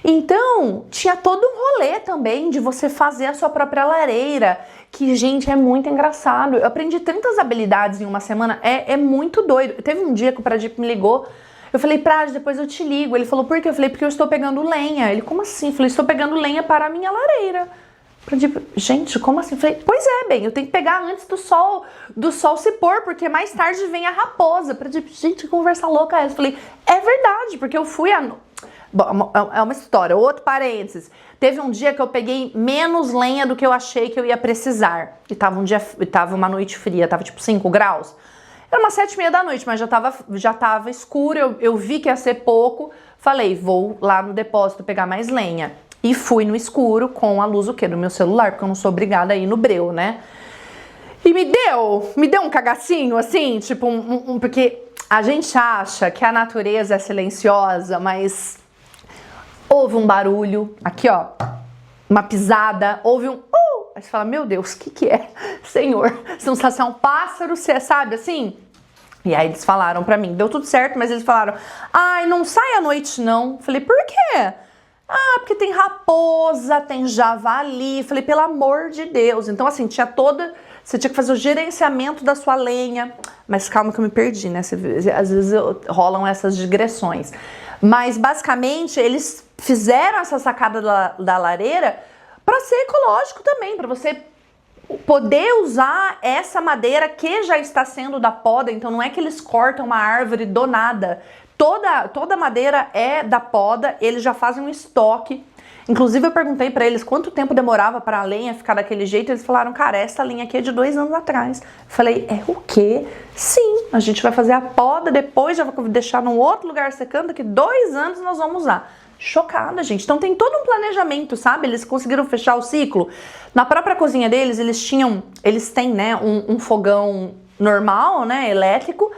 Então, tinha todo um rolê também de você fazer a sua própria lareira, que, gente, é muito engraçado. Eu aprendi tantas habilidades em uma semana, é muito doido. Teve um dia que o Pradip me ligou, eu falei, Prad, depois eu te ligo. Ele falou, por quê? Eu falei, porque eu estou pegando lenha. Ele, como assim? Eu falei, estou pegando lenha para a minha lareira. Gente, como assim? Eu falei, pois é, bem, eu tenho que pegar antes do sol se pôr, porque mais tarde vem a raposa. Gente, que conversa louca é essa? Eu falei, é verdade, porque eu fui Bom, é uma história, outro parênteses. Teve um dia que eu peguei menos lenha do que eu achei que eu ia precisar. E tava uma noite fria, tava tipo 5 graus. Era umas 7h30 da noite, mas já tava escuro, eu vi que ia ser pouco. Falei, vou lá no depósito pegar mais lenha. E fui no escuro com a luz o quê? Do meu celular, porque eu não sou obrigada a ir no breu, né? E me deu um cagacinho, assim, tipo, porque a gente acha que a natureza é silenciosa, mas houve um barulho, aqui ó, uma pisada, houve um aí você fala, meu Deus, o que é? Senhor, você não sabe se é um pássaro, se é, sabe, assim? E aí eles falaram pra mim, deu tudo certo, mas eles falaram, ai, não sai à noite não. Falei, por quê? Ah, porque tem raposa, tem javali. Falei, pelo amor de Deus. Então, assim, você tinha que fazer o gerenciamento da sua lenha. Mas calma que eu me perdi, né? Às vezes rolam essas digressões. Mas, basicamente, eles fizeram essa sacada da lareira para ser ecológico também, para você poder usar essa madeira que já está sendo da poda. Então, não é que eles cortam uma árvore do nada. Toda madeira é da poda, eles já fazem um estoque. Inclusive eu perguntei pra eles quanto tempo demorava para a lenha ficar daquele jeito. Eles falaram, cara, essa linha aqui é de 2 anos atrás. Eu falei, é o quê? Sim, a gente vai fazer a poda, depois já vai deixar num outro lugar secando, daqui 2 anos nós vamos usar. Chocada, gente. Então tem todo um planejamento, sabe? Eles conseguiram fechar o ciclo. Na própria cozinha deles, eles têm, né, um fogão normal, né, elétrico,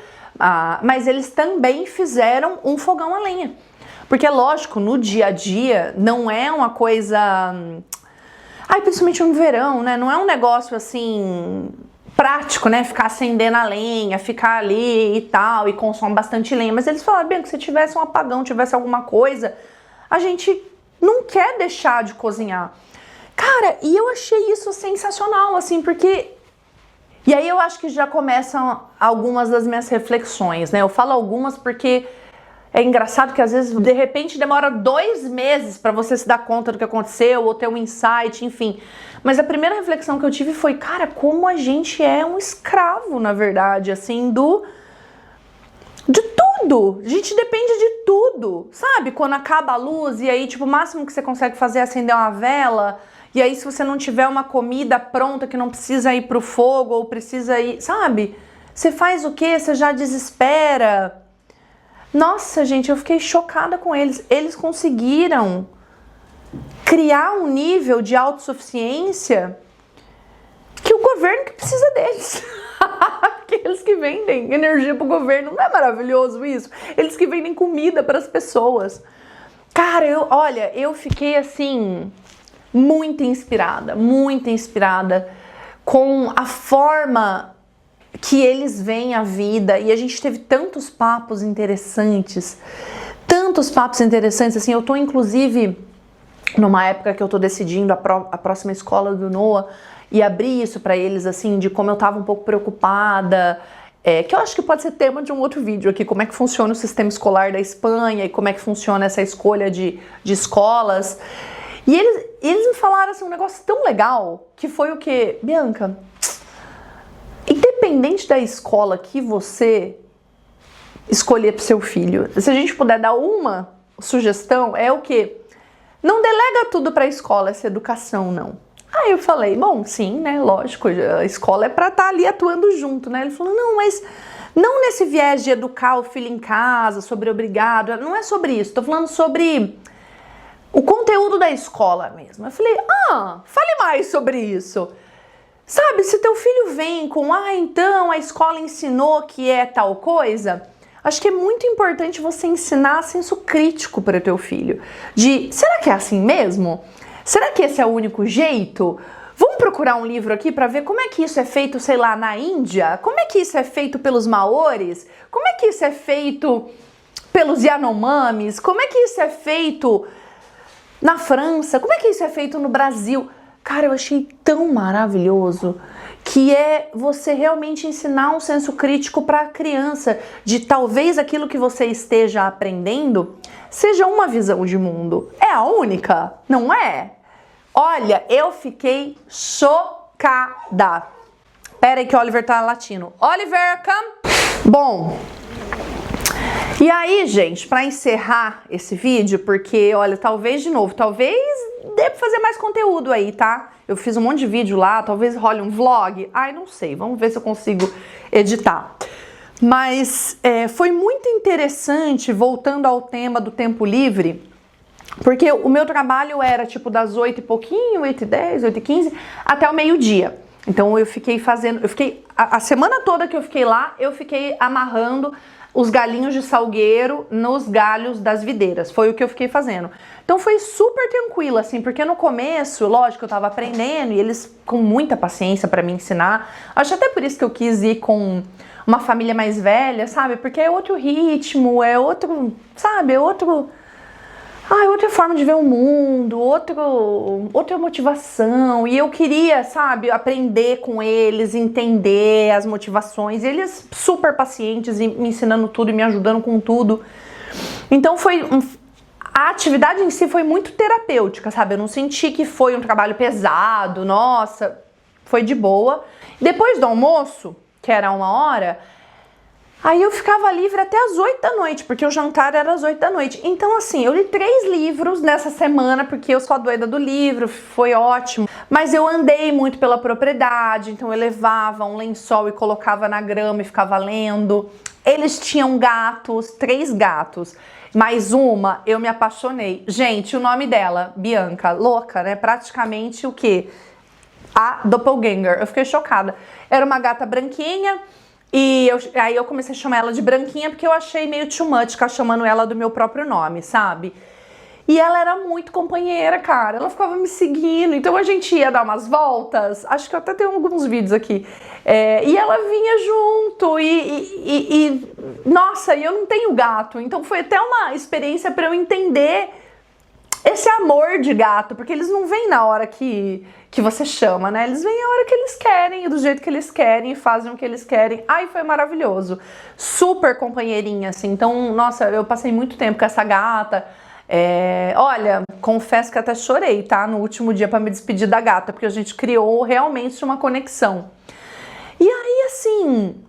mas eles também fizeram um fogão a lenha. Porque, lógico, no dia a dia não é uma coisa... principalmente no verão, né? Não é um negócio, assim, prático, né? Ficar acendendo a lenha, ficar ali e tal, e consome bastante lenha. Mas eles falaram, bem, que se tivesse um apagão, tivesse alguma coisa, a gente não quer deixar de cozinhar. Cara, e eu achei isso sensacional, assim, porque... E aí eu acho que já começam algumas das minhas reflexões, né? Eu falo algumas porque é engraçado que às vezes, de repente, demora 2 meses para você se dar conta do que aconteceu ou ter um insight, enfim. Mas a primeira reflexão que eu tive foi, cara, como a gente é um escravo, na verdade, assim, de tudo. A gente depende de tudo, sabe? Quando acaba a luz e aí, tipo, o máximo que você consegue fazer é acender uma vela. E aí, se você não tiver uma comida pronta que não precisa ir pro fogo ou precisa ir, sabe? Você faz o quê? Você já desespera. Nossa, gente, eu fiquei chocada com eles. Eles conseguiram criar um nível de autossuficiência que o governo que precisa deles. Aqueles que vendem energia pro governo. Não é maravilhoso isso? Eles que vendem comida para as pessoas. Cara, eu fiquei assim... muito inspirada com a forma que eles veem a vida. E a gente teve tantos papos interessantes, assim. Eu tô, inclusive, numa época que eu tô decidindo a próxima escola do Noah e abrir isso pra eles, assim, de como eu tava um pouco preocupada, que eu acho que pode ser tema de um outro vídeo aqui, como é que funciona o sistema escolar da Espanha e como é que funciona essa escolha de escolas. E eles me falaram assim, um negócio tão legal, que foi o que, Bianca, independente da escola que você escolher para seu filho, se a gente puder dar uma sugestão, é o que? Não delega tudo para a escola, essa educação, não. Aí eu falei, bom, sim, né, lógico, a escola é para estar ali atuando junto, né? Ele falou, não, mas não nesse viés de educar o filho em casa, sobre obrigado, não é sobre isso, tô falando sobre o conteúdo da escola mesmo. Eu falei, fale mais sobre isso. Sabe, se teu filho vem com, então a escola ensinou que é tal coisa, acho que é muito importante você ensinar senso crítico para o teu filho. De, será que é assim mesmo? Será que esse é o único jeito? Vamos procurar um livro aqui para ver como é que isso é feito, sei lá, na Índia? Como é que isso é feito pelos maores? Como é que isso é feito pelos Yanomamis? Como é que isso é feito na França? Como é que isso é feito no Brasil? Cara, eu achei tão maravilhoso, que é você realmente ensinar um senso crítico para a criança, de talvez aquilo que você esteja aprendendo seja uma visão de mundo. É a única? Não é? Olha, eu fiquei chocada. Pera aí que o Oliver tá latino. Oliver, come! Bom, e aí, gente, para encerrar esse vídeo, porque, olha, talvez dê pra fazer mais conteúdo aí, tá? Eu fiz um monte de vídeo lá, talvez role um vlog. Ai, não sei, vamos ver se eu consigo editar. Mas foi muito interessante, voltando ao tema do tempo livre, porque o meu trabalho era tipo das 8 e pouquinho, 8h10, 8h15, até o meio-dia. Então a semana toda que eu fiquei lá, eu fiquei amarrando os galinhos de salgueiro nos galhos das videiras. Foi o que eu fiquei fazendo. Então foi super tranquilo, assim, porque no começo, lógico, eu tava aprendendo e eles com muita paciência pra me ensinar. Acho até por isso que eu quis ir com uma família mais velha, sabe? Porque é outro ritmo, é outro, sabe? É outra forma de ver o mundo, outra motivação. E eu queria, sabe, aprender com eles, entender as motivações. E eles super pacientes e me ensinando tudo e me ajudando com tudo. Então a atividade em si foi muito terapêutica, sabe? Eu não senti que foi um trabalho pesado, nossa, foi de boa. Depois do almoço, que era 1h, aí eu ficava livre até as 8 da noite, porque o jantar era às 8 da noite. Então, assim, eu li 3 livros nessa semana, porque eu sou a doida do livro, foi ótimo. Mas eu andei muito pela propriedade, então eu levava um lençol e colocava na grama e ficava lendo. Eles tinham gatos, 3 gatos. Mais uma, eu me apaixonei. Gente, o nome dela, Bianca, louca, né? Praticamente o quê? A doppelganger. Eu fiquei chocada. Era uma gata branquinha. E aí eu comecei a chamar ela de Branquinha porque eu achei meio too much ficar chamando ela do meu próprio nome, sabe? E ela era muito companheira, cara. Ela ficava me seguindo, então a gente ia dar umas voltas. Acho que eu até tenho alguns vídeos aqui. E ela vinha junto nossa, e eu não tenho gato. Então foi até uma experiência para eu entender esse amor de gato, porque eles não vêm na hora que você chama, né? Eles vêm a hora que eles querem, do jeito que eles querem, fazem o que eles querem. Ai, foi maravilhoso. Super companheirinha, assim. Então, nossa, eu passei muito tempo com essa gata. Olha, confesso que até chorei, tá? No último dia pra me despedir da gata, porque a gente criou realmente uma conexão. E aí, assim,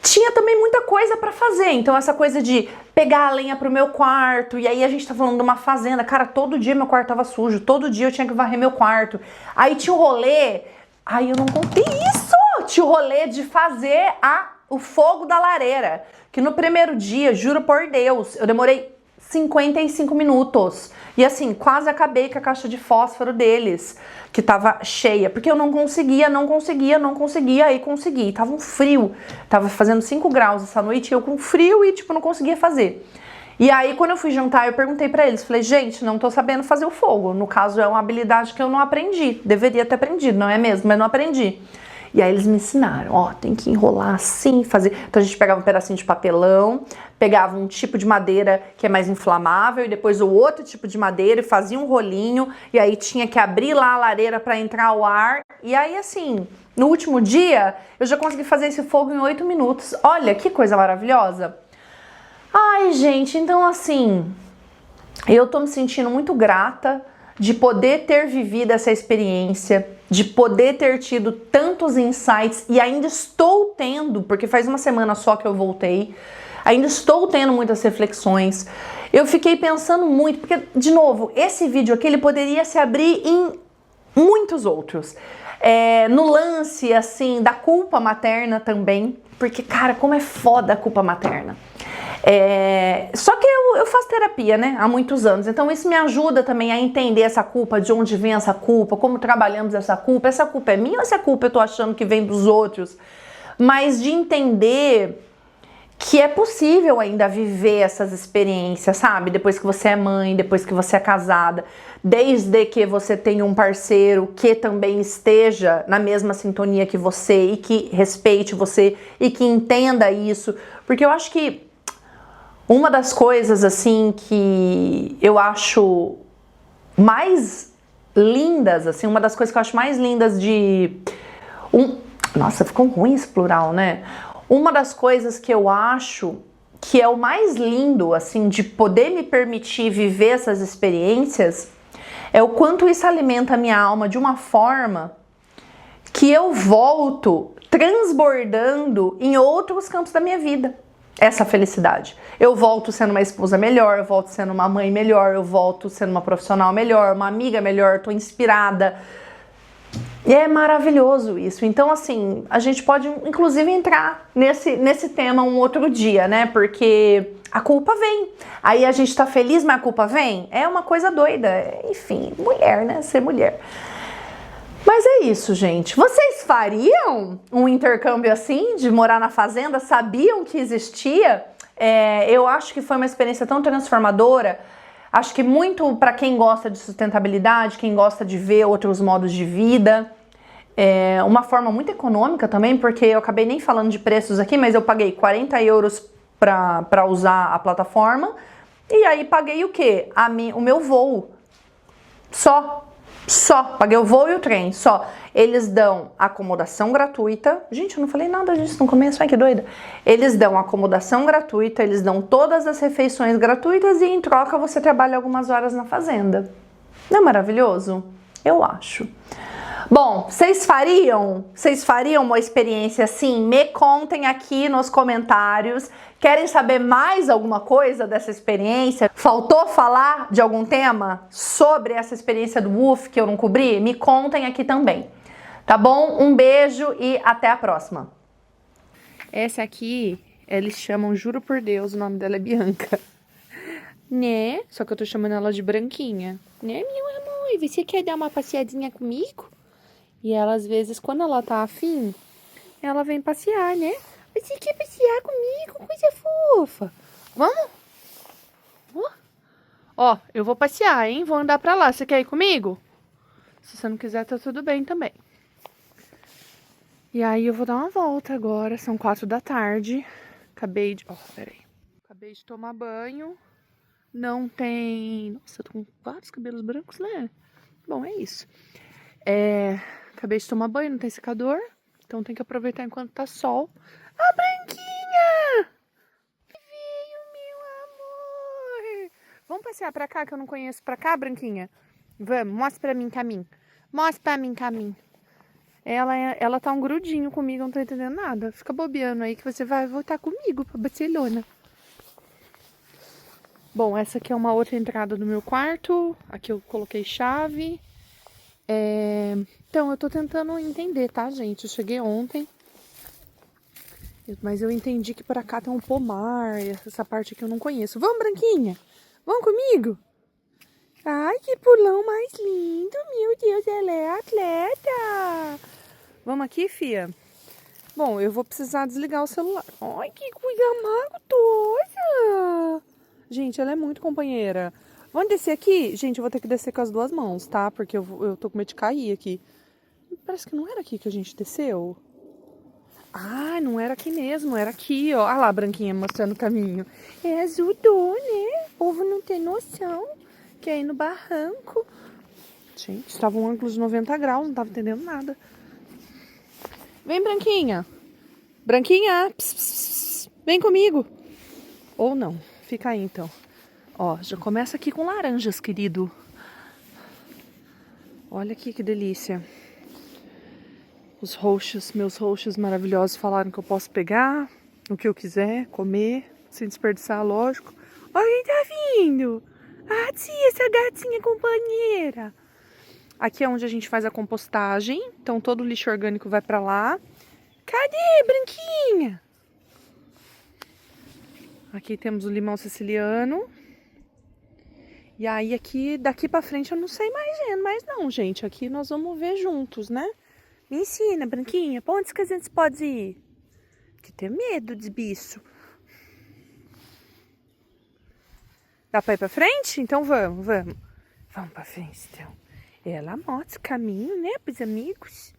tinha também muita coisa pra fazer. Então essa coisa de pegar a lenha pro meu quarto, e aí a gente tá falando de uma fazenda, cara, todo dia meu quarto tava sujo, todo dia eu tinha que varrer meu quarto. Aí tinha o rolê, aí eu não contei isso, tinha o rolê de fazer o fogo da lareira, que no primeiro dia, juro por Deus, eu demorei 55 minutos. E assim, quase acabei com a caixa de fósforo deles, que tava cheia, porque eu não conseguia, aí consegui. Tava um frio, tava fazendo 5 graus essa noite, e eu com frio e tipo, não conseguia fazer. E aí, quando eu fui jantar, eu perguntei pra eles, falei, gente, não tô sabendo fazer o fogo. No caso, é uma habilidade que eu não aprendi. Deveria ter aprendido, não é mesmo? Mas não aprendi. E aí eles me ensinaram, ó, tem que enrolar assim, fazer... Então a gente pegava um pedacinho de papelão, pegava um tipo de madeira que é mais inflamável e depois o outro tipo de madeira e fazia um rolinho e aí tinha que abrir lá a lareira para entrar o ar. E aí assim, no último dia eu já consegui fazer esse fogo em 8 minutos. Olha que coisa maravilhosa. Ai, gente, então assim, eu tô me sentindo muito grata de poder ter vivido essa experiência, de poder ter tido tantos insights, e ainda estou tendo, porque faz uma semana só que eu voltei, ainda estou tendo muitas reflexões. Eu fiquei pensando muito, porque, de novo, esse vídeo aqui, ele poderia se abrir em muitos outros. No lance, assim, da culpa materna também, porque, cara, como é foda a culpa materna. Só que eu faço terapia, né, há muitos anos, então isso me ajuda também a entender essa culpa, de onde vem essa culpa, como trabalhamos essa culpa é minha ou essa culpa eu tô achando que vem dos outros, mas de entender que é possível ainda viver essas experiências, sabe, depois que você é mãe, depois que você é casada, desde que você tenha um parceiro que também esteja na mesma sintonia que você e que respeite você e que entenda isso, porque eu acho que uma das coisas, assim, que eu acho mais lindas, assim, uma das coisas que eu acho mais lindas Nossa, ficou ruim esse plural, né? Uma das coisas que eu acho que é o mais lindo, assim, de poder me permitir viver essas experiências é o quanto isso alimenta a minha alma de uma forma que eu volto transbordando em outros campos da minha vida. Essa felicidade. Eu volto sendo uma esposa melhor, eu volto sendo uma mãe melhor, eu volto sendo uma profissional melhor, uma amiga melhor, tô inspirada. E é maravilhoso isso. Então, assim, a gente pode, inclusive, entrar nesse tema um outro dia, né? Porque a culpa vem. Aí a gente tá feliz, mas a culpa vem? É uma coisa doida. Enfim, mulher, né? Ser mulher. Mas é isso, gente. Vocês fariam um intercâmbio assim, de morar na fazenda? Sabiam que existia? Eu acho que foi uma experiência tão transformadora. Acho que muito para quem gosta de sustentabilidade, quem gosta de ver outros modos de vida. Uma forma muito econômica também, porque eu acabei nem falando de preços aqui, mas eu paguei 40 euros para usar a plataforma. E aí paguei o quê? O meu voo. Só, paguei o voo e o trem, só. Eles dão acomodação gratuita. Gente, eu não falei nada disso no começo, ai que doida. Eles dão acomodação gratuita, eles dão todas as refeições gratuitas e em troca você trabalha algumas horas na fazenda. Não é maravilhoso? Eu acho. Bom, vocês fariam uma experiência assim? Me contem aqui nos comentários. Querem saber mais alguma coisa dessa experiência? Faltou falar de algum tema sobre essa experiência do WUF que eu não cobri? Me contem aqui também. Tá bom? Um beijo e até a próxima. Essa aqui, eles chamam, juro por Deus, o nome dela é Bianca. Né? Só que eu tô chamando ela de Branquinha. Né, meu amor? Você quer dar uma passeadinha comigo? E ela, às vezes, quando ela tá afim, ela vem passear, né? Você quer passear comigo? Coisa fofa. Vamos? Ó, eu vou passear, hein? Vou andar pra lá. Você quer ir comigo? Se você não quiser, tá tudo bem também. E aí, eu vou dar uma volta agora. São 4 da tarde. Acabei de tomar banho. Não tem... Nossa, eu tô com vários cabelos brancos, né? Bom, é isso. Acabei de tomar banho, não tem secador. Então tem que aproveitar enquanto tá sol. A Branquinha! Veio, meu amor! Vamos passear pra cá, que eu não conheço pra cá, Branquinha? Vamos, mostra pra mim caminho. Mostra pra mim caminho. Ela tá um grudinho comigo, eu não tô entendendo nada. Fica bobeando aí que você vai voltar comigo pra Barcelona. Bom, essa aqui é uma outra entrada do meu quarto. Aqui eu coloquei chave. Então, eu tô tentando entender, tá, gente? Eu cheguei ontem, mas eu entendi que pra cá tem um pomar, essa parte aqui eu não conheço. Vamos, Branquinha? Vamos comigo? Ai, que pulão mais lindo! Meu Deus, ela é atleta! Vamos aqui, fia? Bom, eu vou precisar desligar o celular. Ai, que coisa magotosa! Gente, ela é muito companheira. Vamos descer aqui? Gente, eu vou ter que descer com as duas mãos, tá? Porque eu tô com medo de cair aqui. Parece que não era aqui que a gente desceu. Ah, não era aqui mesmo, era aqui, ó. Olha lá a Branquinha mostrando o caminho. Ajudou, né? O povo não tem noção. Que é ir no barranco. Gente, estava um ângulo de 90 graus, não tava entendendo nada. Vem, Branquinha. Branquinha, pss, pss, pss. Vem comigo. Ou não, fica aí então. Ó, já começa aqui com laranjas, querido. Olha aqui que delícia. Os roxos, meus roxos maravilhosos falaram que eu posso pegar o que eu quiser, comer, sem desperdiçar, lógico. Olha quem tá vindo! Ah, tia, essa gatinha companheira! Aqui é onde a gente faz a compostagem, então todo o lixo orgânico vai pra lá. Cadê, Branquinha? Aqui temos o limão siciliano. E aí aqui, daqui pra frente eu não sei mais não, gente. Aqui nós vamos ver juntos, né? Me ensina, Branquinha, pra onde que a gente pode ir? Que tem medo de bicho. Dá pra ir pra frente? Então vamos. Vamos pra frente, então. Ela mostra o caminho, né, pros amigos.